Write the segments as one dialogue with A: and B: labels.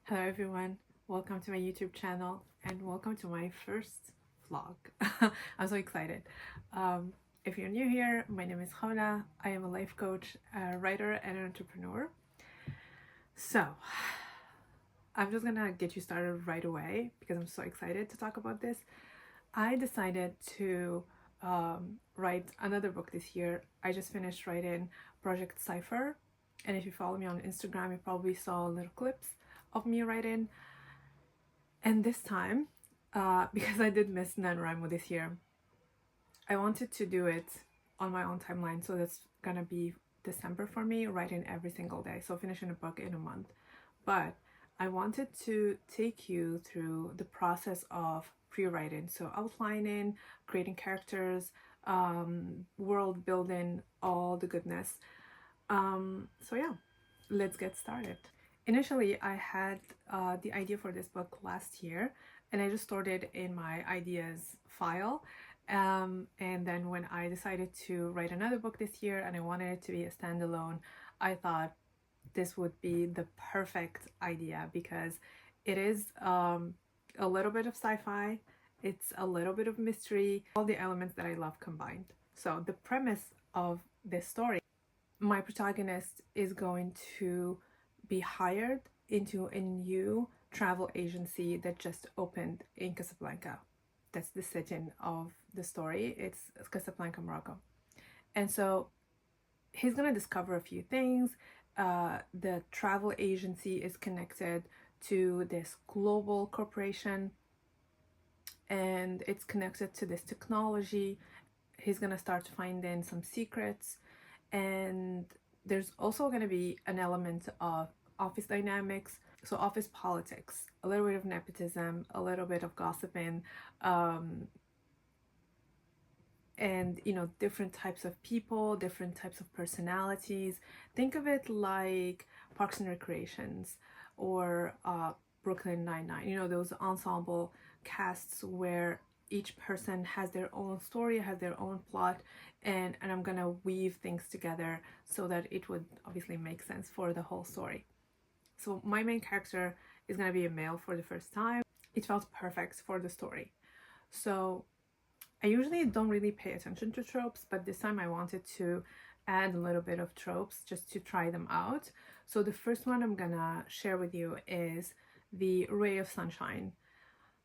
A: Hello everyone, welcome to my YouTube channel and welcome to my first vlog. I'm so excited. If you're new here, my name is Khawla. I am a life coach, a writer and an entrepreneur. So I'm just gonna get you started right away because I'm so excited to talk about this. I decided to write another book this year. I just finished writing Project Cipher, and if you follow me on Instagram, you probably saw little clips of me writing. And this time, because I did miss NaNoWriMo this year, I wanted to do it on my own timeline. So that's gonna be December for me, writing every single day. So finishing a book in a month. But I wanted to take you through the process of pre-writing. So outlining, creating characters, world building, all the goodness. So yeah, let's get started. Initially, I had the idea for this book last year, and I just stored it in my ideas file. And then when I decided to write another book this year and I wanted it to be a standalone, I thought this would be the perfect idea because it is a little bit of sci-fi, it's a little bit of mystery, all the elements that I love combined. So the premise of this story, my protagonist is going to be hired into a new travel agency that just opened in Casablanca. That's the setting of the story. It's Casablanca, Morocco. And so he's going to discover a few things. The travel agency is connected to this global corporation and it's connected to this technology. He's going to start finding some secrets, and there's also going to be an element of office dynamics, so office politics, a little bit of nepotism, a little bit of gossiping, and different types of people, different types of personalities. Think of it like Parks and Recreations or Brooklyn Nine-Nine, those ensemble casts where each person has their own story, has their own plot, and I'm gonna weave things together so that it would obviously make sense for the whole story. So my main character is gonna be a male for the first time. It felt perfect for the story. So I usually don't really pay attention to tropes, but this time I wanted to add a little bit of tropes just to try them out. So the first one I'm gonna share with you is the ray of sunshine.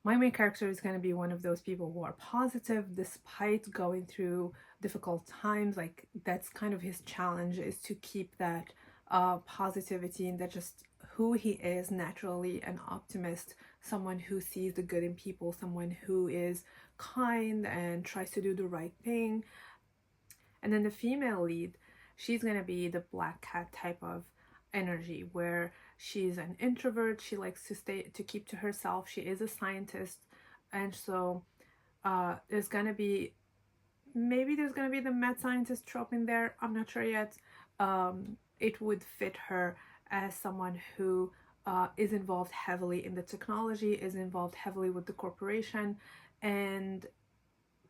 A: My main character is going to be one of those people who are positive despite going through difficult times. Like, that's kind of his challenge, is to keep that positivity, and that just who he is naturally, an optimist, someone who sees the good in people, someone who is kind and tries to do the right thing. And then the female lead, she's going to be the black cat type of energy, where she's an introvert, she likes to keep to herself, she is a scientist, and so there's gonna be the mad scientist trope in there. I'm not sure yet. It would fit her as someone who is involved heavily in the technology, is involved heavily with the corporation, and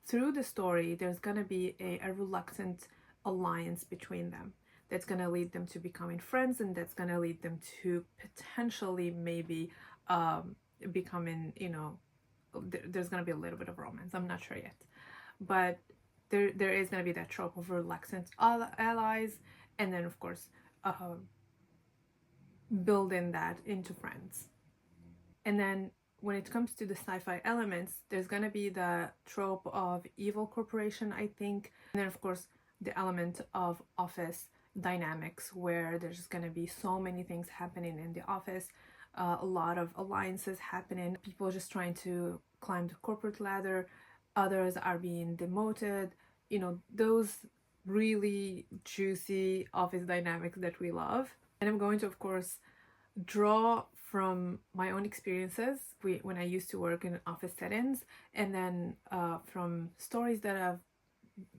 A: through the story there's gonna be a reluctant alliance between them that's going to lead them to becoming friends, and that's going to lead them to potentially maybe becoming, there's going to be a little bit of romance. I'm not sure yet, but there is going to be that trope of reluctant allies, and then of course building that into friends. And then when it comes to the sci-fi elements, there's going to be the trope of evil corporation, I think, and then of course the element of office dynamics, where there's just going to be so many things happening in the office, a lot of alliances happening, people just trying to climb the corporate ladder, others are being demoted, those really juicy office dynamics that we love. And I'm going to, of course, draw from my own experiences when I used to work in office settings, and then from stories that I've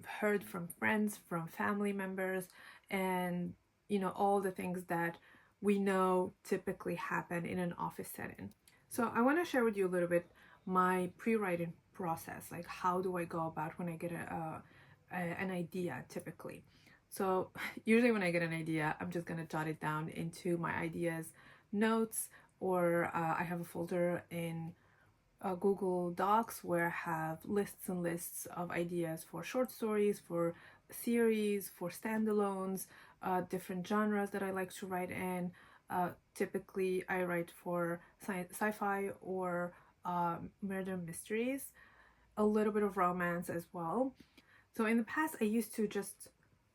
A: heard from friends, from family members, and all the things that we know typically happen in an office setting. So I want to share with you a little bit my pre-writing process, like how do I go about when I get an idea typically. So usually when I get an idea, I'm just gonna jot it down into my ideas notes, or I have a folder in Google Docs where I have lists and lists of ideas for short stories, for series, for standalones, different genres that I like to write in. Typically, I write for sci-fi or murder mysteries, a little bit of romance as well. So in the past, I used to just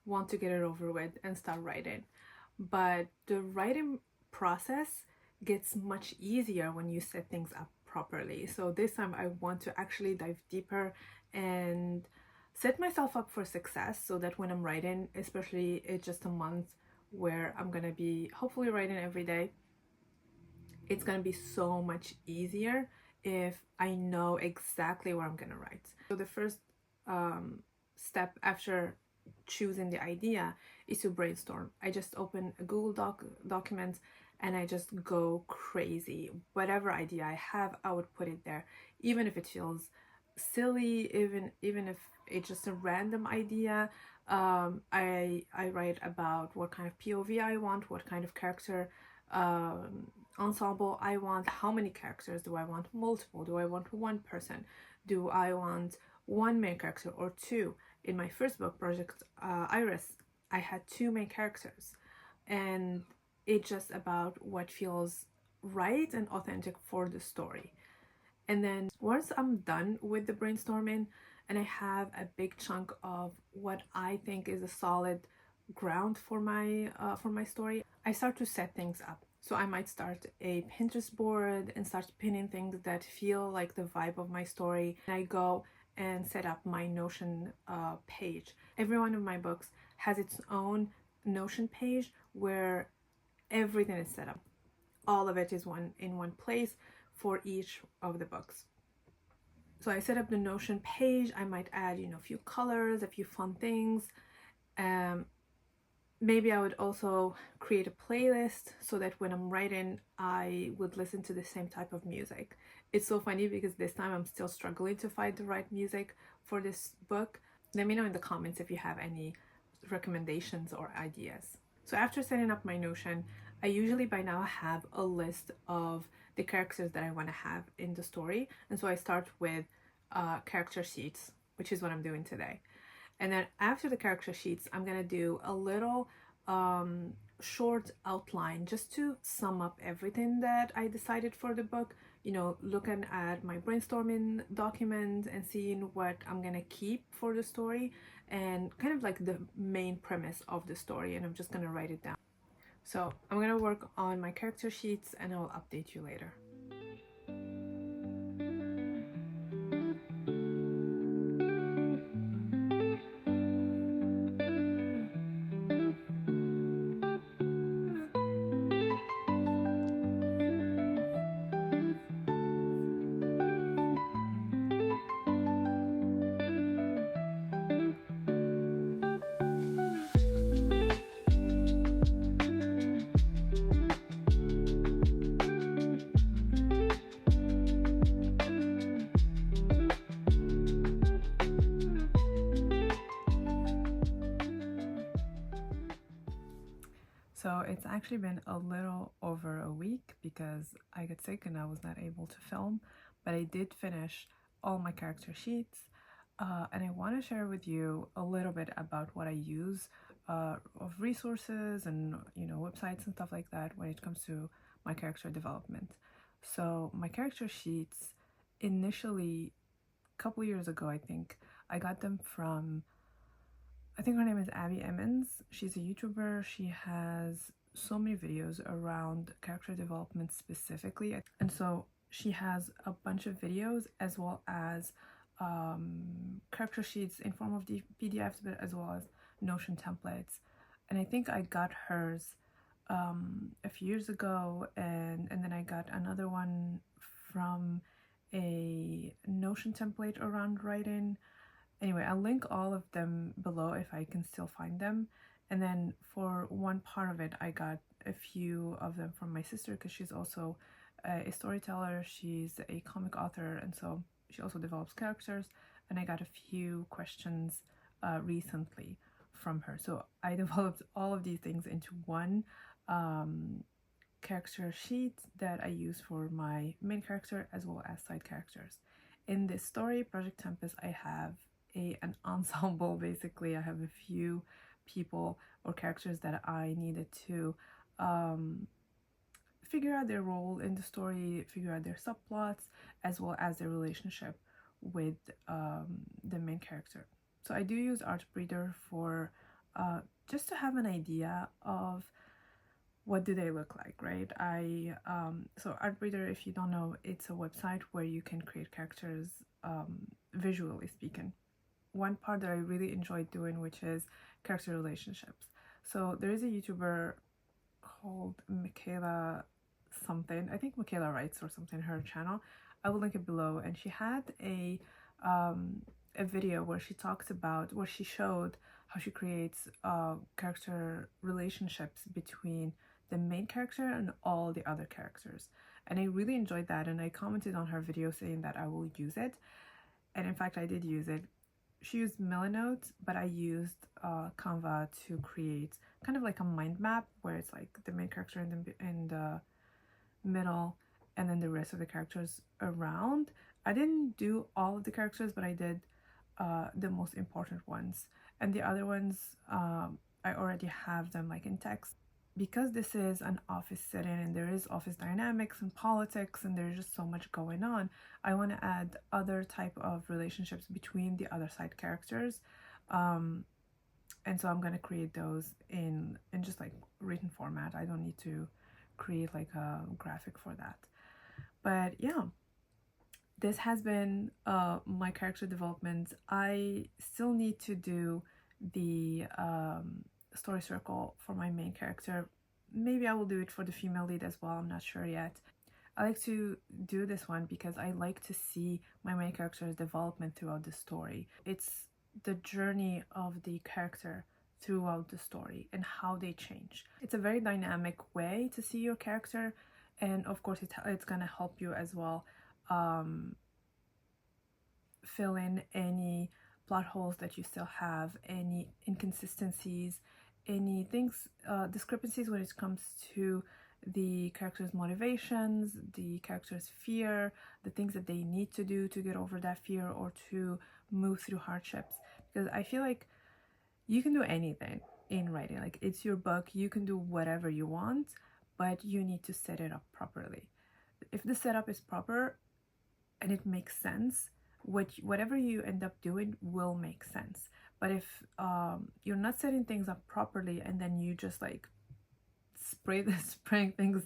A: want to get it over with and start writing. But the writing process gets much easier when you set things up properly. So this time I want to actually dive deeper and set myself up for success so that when I'm writing, especially it's just a month where I'm gonna be hopefully writing every day, it's gonna be so much easier if I know exactly what I'm gonna write. So the first step after choosing the idea is to brainstorm. I just open a Google document and I just go crazy. Whatever idea I have, I would put it there, even if it feels silly, even if it's just a random idea. I write about what kind of POV I want, what kind of character ensemble I want, how many characters do I want, multiple, do I want one person, do I want one main character or two. In my first book, Project Iris, I had two main characters, and it's just about what feels right and authentic for the story. And then once I'm done with the brainstorming and I have a big chunk of what I think is a solid ground for my story, I start to set things up. So I might start a Pinterest board and start pinning things that feel like the vibe of my story. And I go and set up my Notion page. Every one of my books has its own Notion page where everything is set up. All of it is in one place for each of the books. So I set up the Notion page. I might add, a few colors, a few fun things. Maybe I would also create a playlist so that when I'm writing, I would listen to the same type of music. It's so funny because this time I'm still struggling to find the right music for this book. Let me know in the comments if you have any recommendations or ideas. So after setting up my Notion, I usually by now have a list of the characters that I want to have in the story. And so I start with character sheets, which is what I'm doing today. And then after the character sheets, I'm gonna do a little short outline just to sum up everything that I decided for the book. Looking at my brainstorming document and seeing what I'm gonna keep for the story and kind of like the main premise of the story. And I'm just gonna write it down. So I'm gonna work on my character sheets and I will update you later. So it's actually been a little over a week because I got sick and I was not able to film, but I did finish all my character sheets, and I want to share with you a little bit about what I use of resources and websites and stuff like that when it comes to my character development. So my character sheets initially, a couple years ago, I think I got them from, I think her name is Abby Emmons. She's a YouTuber. She has so many videos around character development specifically. And so she has a bunch of videos as well as character sheets in form of PDFs, but as well as Notion templates. And I think I got hers a few years ago, and then I got another one from a Notion template around writing. Anyway, I'll link all of them below if I can still find them. And then for one part of it, I got a few of them from my sister because she's also a storyteller. She's a comic author, and so she also develops characters. And I got a few questions recently from her. So I developed all of these things into one character sheet that I use for my main character as well as side characters. In this story, Project.Tempus, I have an ensemble. Basically, I have a few people or characters that I needed to figure out their role in the story, figure out their subplots, as well as their relationship with the main character. So I do use Artbreeder for just to have an idea of what do they look like, right? So Artbreeder, if you don't know, it's a website where you can create characters visually speaking. One part that I really enjoyed doing, which is character relationships. So there is a YouTuber called Michaela something. I think Michaela Writes or something, her channel. I will link it below. And she had a video where she talks about, where she showed how she creates character relationships between the main character and all the other characters. And I really enjoyed that, and I commented on her video saying that I will use it. And in fact, I did use it. She used Millinote, but I used Canva to create kind of like a mind map where it's like the main character in the middle and then the rest of the characters around. I didn't do all of the characters, but I did the most important ones. And the other ones, I already have them like in text. Because this is an office setting and there is office dynamics and politics and there's just so much going on, I want to add other type of relationships between the other side characters. And so I'm going to create those in just like written format. I don't need to create like a graphic for that. But yeah, this has been my character development. I still need to do the story circle for my main character. Maybe I will do it for the female lead as well, I'm not sure yet. I like to do this one because I like to see my main character's development throughout the story. It's the journey of the character throughout the story and how they change. It's a very dynamic way to see your character, and of course it's gonna help you as well fill in any plot holes that you still have, any inconsistencies, any things, discrepancies when it comes to the character's motivations, the character's fear, the things that they need to do to get over that fear or to move through hardships. Because I feel like you can do anything in writing. Like, it's your book, you can do whatever you want, but you need to set it up properly. If the setup is proper and it makes sense, whatever you end up doing will make sense. But if you're not setting things up properly and then you just like spraying things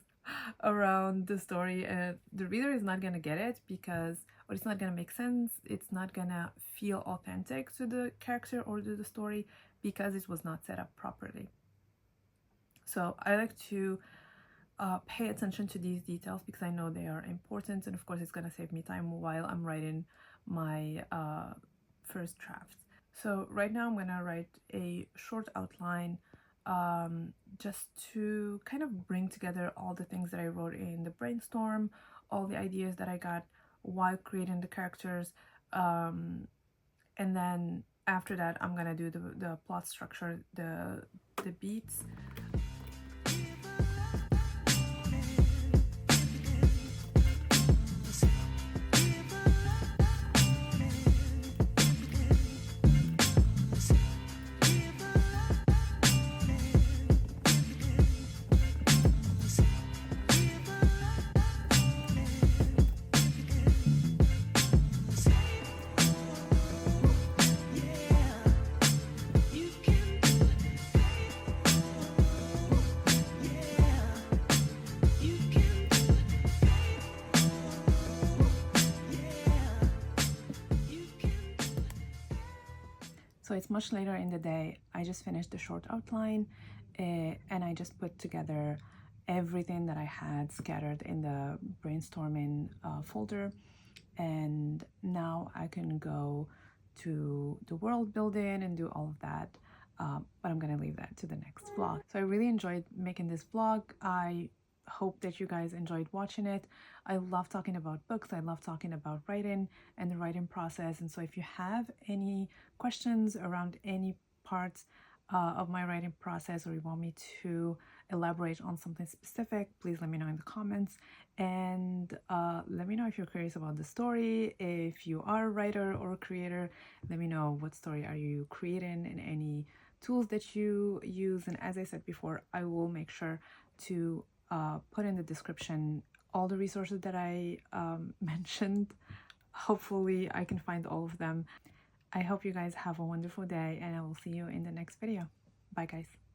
A: around the story, the reader is not gonna get it, because, or it's not gonna make sense, it's not gonna feel authentic to the character or to the story, because it was not set up properly. So I like to pay attention to these details because I know they are important, and of course it's gonna save me time while I'm writing my first draft. So right now I'm gonna write a short outline just to kind of bring together all the things that I wrote in the brainstorm, all the ideas that I got while creating the characters, and then after that I'm gonna do the plot structure, the beats. So it's much later in the day. I just finished the short outline and I just put together everything that I had scattered in the brainstorming folder. And now I can go to the world building and do all of that. But I'm gonna leave that to the next vlog. So I really enjoyed making this vlog. I hope that you guys enjoyed watching it. I love talking about books. I love talking about writing and the writing process. And so if you have any questions around any parts of my writing process, or you want me to elaborate on something specific, please let me know in the comments. And let me know if you're curious about the story. If you are a writer or a creator, let me know what story are you creating and any tools that you use. And as I said before, I will make sure to put in the description all the resources that I mentioned. Hopefully I can find all of them. I hope you guys have a wonderful day, and I will see you in the next video. Bye guys.